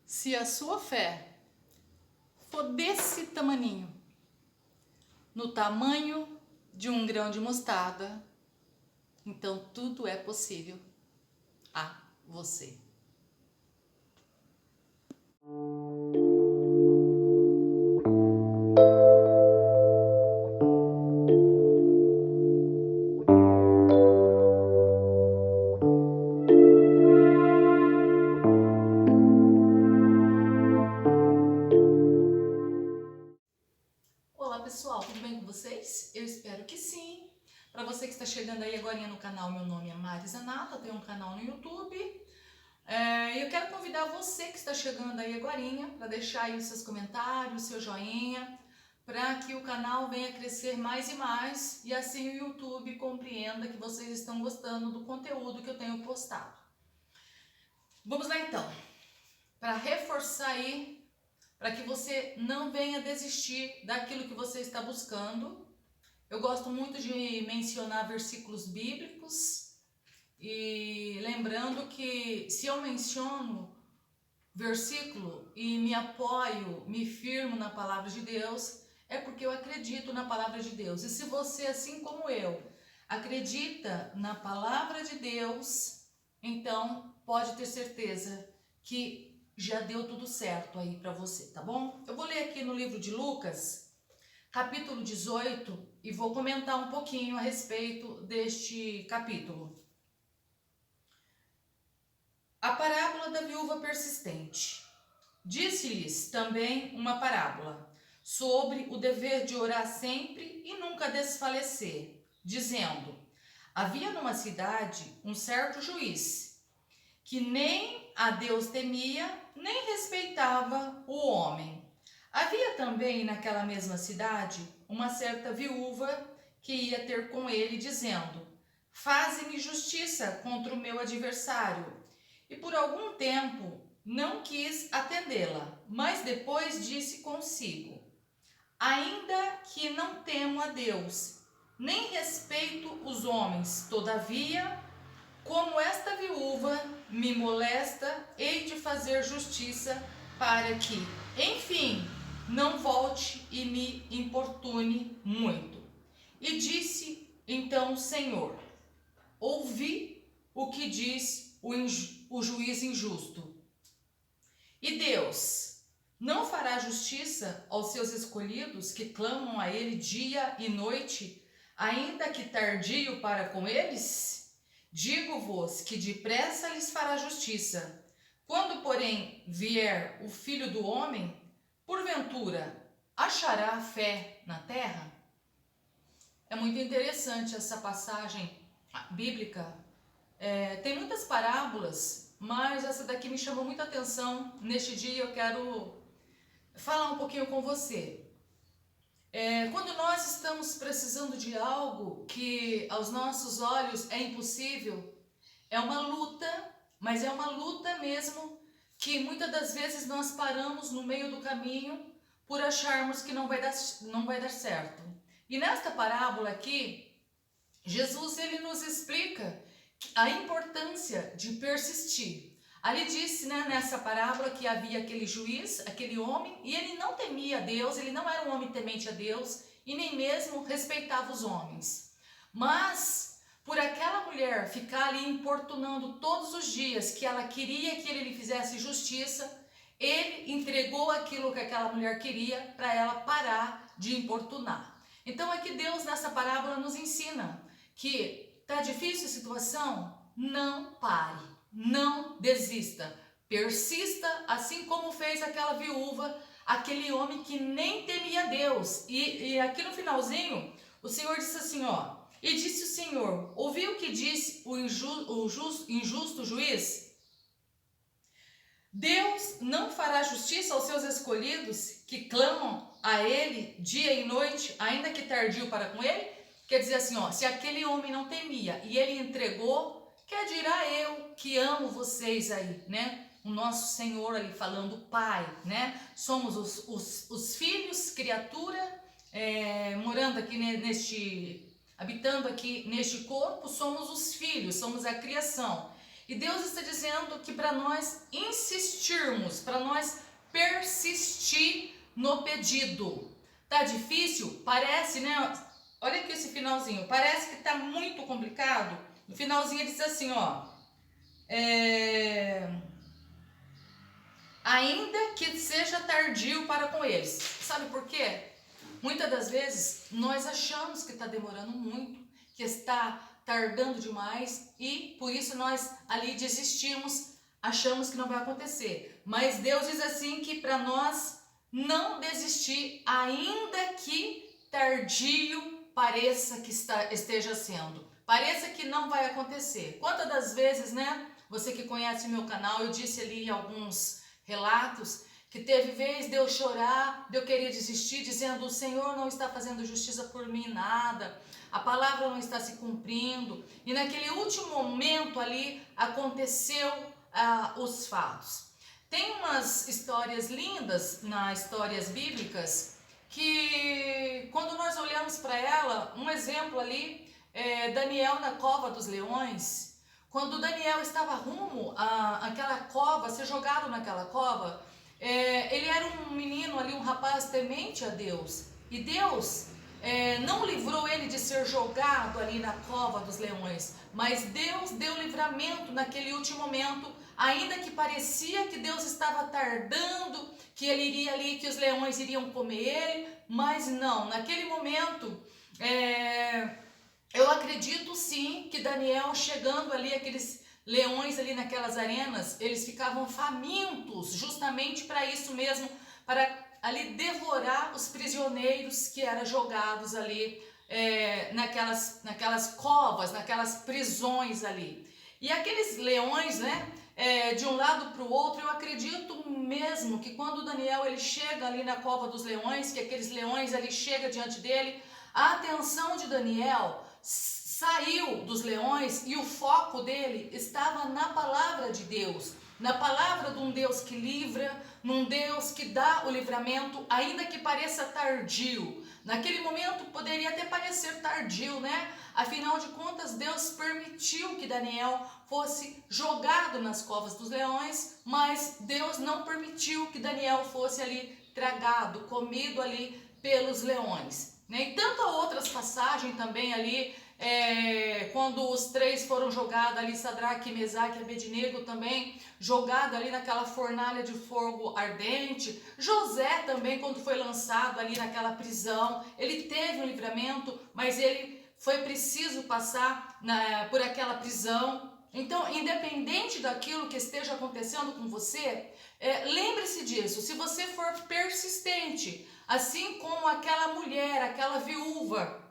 Se a sua fé for desse tamaninho, no tamanho de um grão de mostarda, então tudo é possível a você. Olá pessoal, tudo bem com vocês? Eu espero que sim. Para você que está chegando aí agora no canal, meu nome é Mari Zanata, tenho um canal no YouTube. Eu quero convidar você que está chegando aí agora para deixar aí os seus comentários, seu joinha, para que o canal venha crescer mais e mais e assim o YouTube compreenda que vocês estão gostando do conteúdo que eu tenho postado. Vamos lá então, para reforçar aí, para que você não venha desistir daquilo que você está buscando. Eu gosto muito de mencionar versículos bíblicos e lembrando que se eu menciono versículo e me apoio, me firmo na palavra de Deus, é porque eu acredito na palavra de Deus. E se você, assim como eu, acredita na palavra de Deus, então pode ter certeza que já deu tudo certo aí para você, tá bom? Eu vou ler aqui no livro de Lucas, capítulo 18, e vou comentar um pouquinho a respeito deste capítulo. A parábola da viúva persistente. Disse-lhes também uma parábola sobre o dever de orar sempre e nunca desfalecer, dizendo: havia numa cidade um certo juiz que nem a Deus temia, nem respeitava o homem. Havia também naquela mesma cidade uma certa viúva que ia ter com ele, dizendo: faze-me justiça contra o meu adversário. E por algum tempo não quis atendê-la, mas depois disse consigo: ainda que não temo a Deus, nem respeito os homens, todavia, como esta viúva me molesta, hei de fazer justiça para que, enfim, não volte e me importune muito. E disse então o Senhor: ouvi o que diz o juiz injusto. E Deus não fará justiça aos seus escolhidos que clamam a ele dia e noite, ainda que tardio para com eles? Digo-vos que depressa lhes fará justiça. Quando, porém, vier o Filho do Homem, porventura achará fé na terra? É muito interessante essa passagem bíblica. Tem muitas parábolas, mas essa daqui me chamou muita atenção. Neste dia eu quero falar um pouquinho com você. Quando nós estamos precisando de algo que aos nossos olhos é impossível, é uma luta, mas é uma luta mesmo que muitas das vezes nós paramos no meio do caminho por acharmos que não vai dar certo. E nesta parábola aqui, Jesus ele nos explica a importância de persistir. Ali disse, nessa parábola que havia aquele juiz, aquele homem, e ele não temia a Deus, ele não era um homem temente a Deus e nem mesmo respeitava os homens. Mas, por aquela mulher ficar ali importunando todos os dias que ela queria que ele lhe fizesse justiça, ele entregou aquilo que aquela mulher queria para ela parar de importunar. Então é que Deus nessa parábola nos ensina que tá difícil a situação? Não pare, não desista, persista, assim como fez aquela viúva, aquele homem que nem temia Deus. E aqui no finalzinho, o Senhor disse assim, ó: e disse o Senhor: ouviu o que disse o injusto juiz? Deus não fará justiça aos seus escolhidos que clamam a ele dia e noite, ainda que tardio para com ele? Quer dizer assim, ó, se aquele homem não temia e ele entregou, quer dirá eu que amo vocês aí, né? O nosso Senhor ali falando Pai, né? Somos os filhos, criatura, morando aqui habitando aqui neste corpo, somos os filhos, somos a criação. E Deus está dizendo que para nós insistirmos, para para nós persistir no pedido. Tá difícil? Parece, né? Olha aqui esse finalzinho. Parece que tá muito complicado. No finalzinho ele diz assim, ó. Ainda que seja tardio para com eles. Sabe por quê? Muitas das vezes nós achamos que está demorando muito, que está tardando demais e por isso nós ali desistimos, achamos que não vai acontecer. Mas Deus diz assim que para nós não desistir, ainda que tardio pareça que esteja sendo. Pareça que não vai acontecer. Quantas das vezes, né? Você que conhece meu canal, eu disse ali alguns relatos que teve vez de eu chorar, de eu querer desistir, dizendo: o Senhor não está fazendo justiça por mim, nada, a palavra não está se cumprindo. E naquele último momento ali aconteceu os fatos. Tem umas histórias lindas nas histórias bíblicas que, quando nós olhamos para ela, um exemplo ali é Daniel na cova dos leões. Quando Daniel estava rumo àquela cova, ser jogado naquela cova, ele era um menino ali, um rapaz temente a Deus. E Deus não livrou ele de ser jogado ali na cova dos leões, mas Deus deu livramento naquele último momento, ainda que parecia que Deus estava tardando, que ele iria ali, que os leões iriam comer ele, mas não, naquele momento, eu acredito sim que Daniel, chegando ali, aqueles leões ali naquelas arenas, eles ficavam famintos, justamente para isso mesmo, para ali devorar os prisioneiros que eram jogados ali naquelas covas, naquelas prisões ali. E aqueles leões, né, de um lado para o outro, eu acredito mesmo que quando Daniel ele chega ali na cova dos leões, que aqueles leões ali chegam diante dele, a atenção de Daniel saiu dos leões e o foco dele estava na palavra de Deus, na palavra de um Deus que livra, num Deus que dá o livramento, ainda que pareça tardio. Naquele momento poderia até parecer tardio, né? Afinal de contas, Deus permitiu que Daniel fosse jogado nas covas dos leões, mas Deus não permitiu que Daniel fosse ali tragado, comido ali pelos leões. E tantas outras passagens também ali, quando os três foram jogados ali, Sadraque, Mesaque e Abednego também, jogado ali naquela fornalha de fogo ardente. José também, quando foi lançado ali naquela prisão, ele teve um livramento, mas ele foi preciso passar por aquela prisão. Então, independente daquilo que esteja acontecendo com você, lembre-se disso. Se você for persistente, assim como aquela mulher, aquela viúva,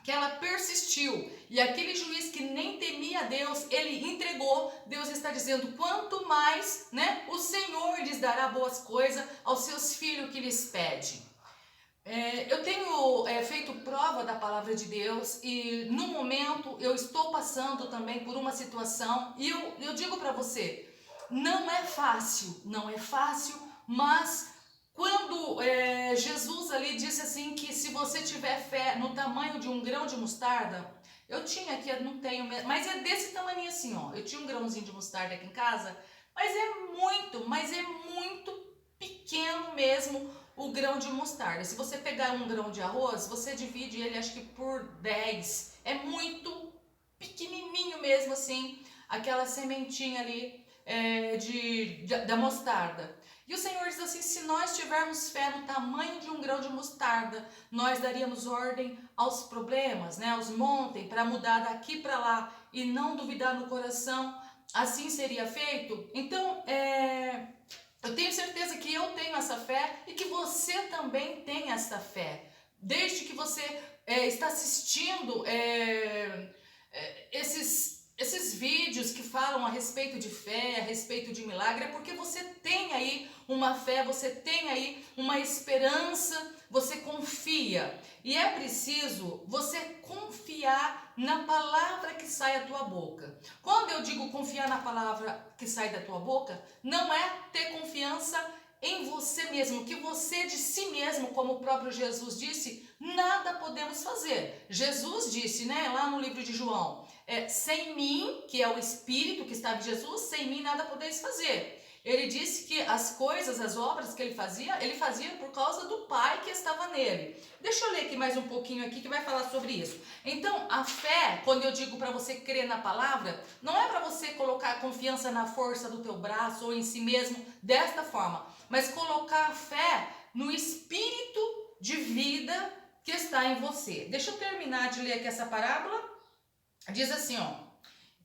que ela persistiu, e aquele juiz que nem temia Deus, ele entregou. Deus está dizendo: quanto mais, né, o Senhor lhes dará boas coisas aos seus filhos que lhes pede. Eu tenho feito prova da palavra de Deus e no momento eu estou passando também por uma situação e eu digo para você, não é fácil, mas quando Jesus ali disse assim que se você tiver fé no tamanho de um grão de mostarda, eu tinha aqui, eu não tenho, mas é desse tamanho assim, ó, eu tinha um grãozinho de mostarda aqui em casa, mas é muito pequeno mesmo o grão de mostarda. Se você pegar um grão de arroz, você divide ele acho que por 10, é muito pequenininho mesmo assim, aquela sementinha ali da mostarda. E o Senhor diz assim: se nós tivermos fé no tamanho de um grão de mostarda, nós daríamos ordem aos problemas, né, aos montes, para mudar daqui para lá e não duvidar no coração, assim seria feito. Então, eu tenho certeza que eu tenho essa fé e que você também tem essa fé. Desde que você está assistindo esses vídeos que falam a respeito de fé, a respeito de milagre, é porque você tem aí uma fé, você tem aí uma esperança, você confia. E é preciso você confiar na palavra que sai da tua boca. Quando eu digo confiar na palavra que sai da tua boca, não é ter confiança em você mesmo, que você de si mesmo, como o próprio Jesus disse, nada podemos fazer. Jesus disse, né, lá no livro de João, sem mim, que é o Espírito que estava em Jesus, sem mim nada podeis fazer. Ele disse que as coisas, as obras que ele fazia por causa do Pai que estava nele. Deixa eu ler aqui mais um pouquinho aqui que vai falar sobre isso. Então, a fé, quando eu digo para você crer na palavra, não é para você colocar a confiança na força do teu braço ou em si mesmo desta forma, mas colocar a fé no espírito de vida que está em você. Deixa eu terminar de ler aqui essa parábola. Diz assim, ó.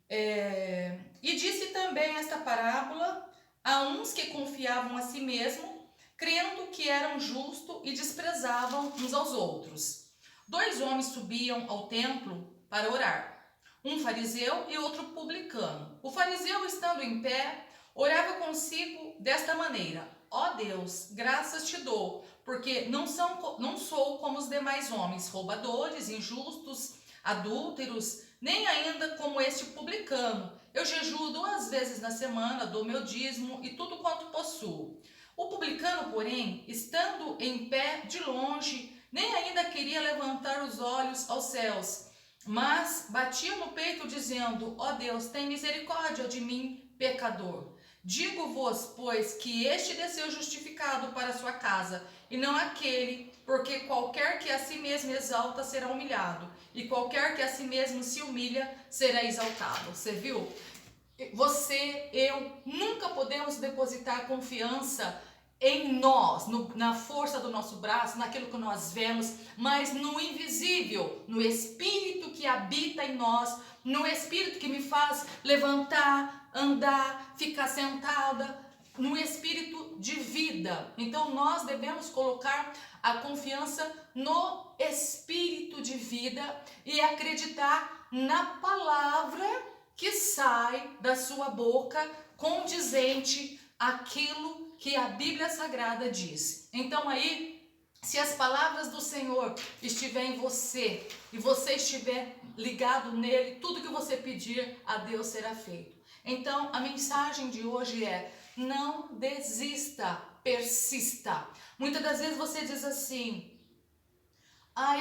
E disse também esta parábola a uns que confiavam a si mesmo, crendo que eram justos e desprezavam uns aos outros. 2 homens subiam ao templo para orar, um fariseu e outro publicano. O fariseu, estando em pé, orava consigo desta maneira: ó Deus, graças te dou, porque não sou como os demais homens, roubadores, injustos, adúlteros, nem ainda como este publicano. Eu jejuo 2 vezes na semana, dou meu dízimo e tudo quanto possuo. O publicano, porém, estando em pé de longe, nem ainda queria levantar os olhos aos céus, mas batia no peito dizendo: ó Deus, tem misericórdia de mim, pecador. Digo-vos, pois, que este desceu justificado para a sua casa, e não aquele, porque qualquer que a si mesmo exalta será humilhado, e qualquer que a si mesmo se humilha será exaltado. Você viu? Você, eu, nunca podemos depositar confiança em nós, na força do nosso braço, naquilo que nós vemos, mas no invisível, no Espírito que habita em nós, no Espírito que me faz levantar, andar, ficar sentada, no Espírito de vida. Então nós devemos colocar a confiança no Espírito de vida e acreditar na palavra que sai da sua boca, condizente aquilo que a Bíblia Sagrada diz. Então aí, se as palavras do Senhor estiver em você e você estiver ligado nele, tudo que você pedir a Deus será feito. Então a mensagem de hoje é: não desista, persista. Muitas das vezes você diz assim: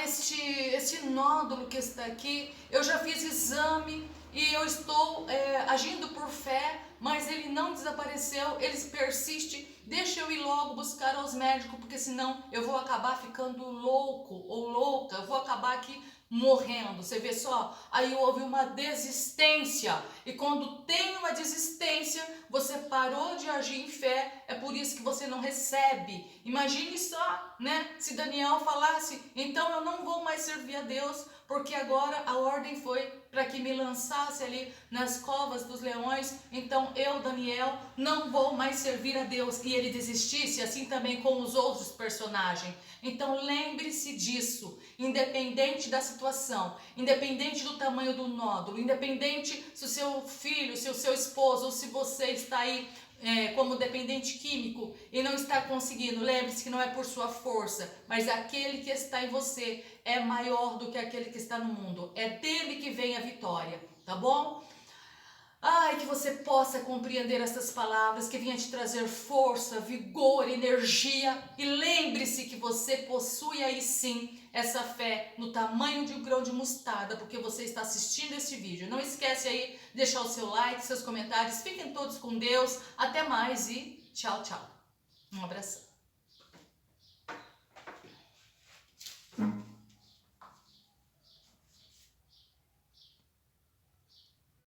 este nódulo que está aqui, eu já fiz exame e eu estou agindo por fé, mas ele não desapareceu, ele persiste. Deixa eu ir logo buscar aos médicos, porque senão eu vou acabar ficando louco ou louca, eu vou acabar aqui morrendo. Você vê só? Aí houve uma desistência, e quando tem uma desistência, você parou de agir em fé, é por isso que você não recebe. Imagine só, né? Se Daniel falasse: então eu não vou mais servir a Deus, porque agora a ordem foi para que me lançasse ali nas covas dos leões, então eu, Daniel, não vou mais servir a Deus, e ele desistisse, assim também com os outros personagens. Então lembre-se disso, independente da situação, independente do tamanho do nódulo, independente se o seu filho, se o seu esposo, ou se você está aí como dependente químico e não está conseguindo, lembre-se que não é por sua força, mas aquele que está em você é maior do que aquele que está no mundo. É dele que vem a vitória, tá bom? Ai, que você possa compreender essas palavras, que venha te trazer força, vigor, energia. E lembre-se que você possui aí sim essa fé no tamanho de um grão de mostarda, porque você está assistindo esse vídeo. Não esquece aí de deixar o seu like, seus comentários. Fiquem todos com Deus. Até mais e tchau, tchau. Um abração.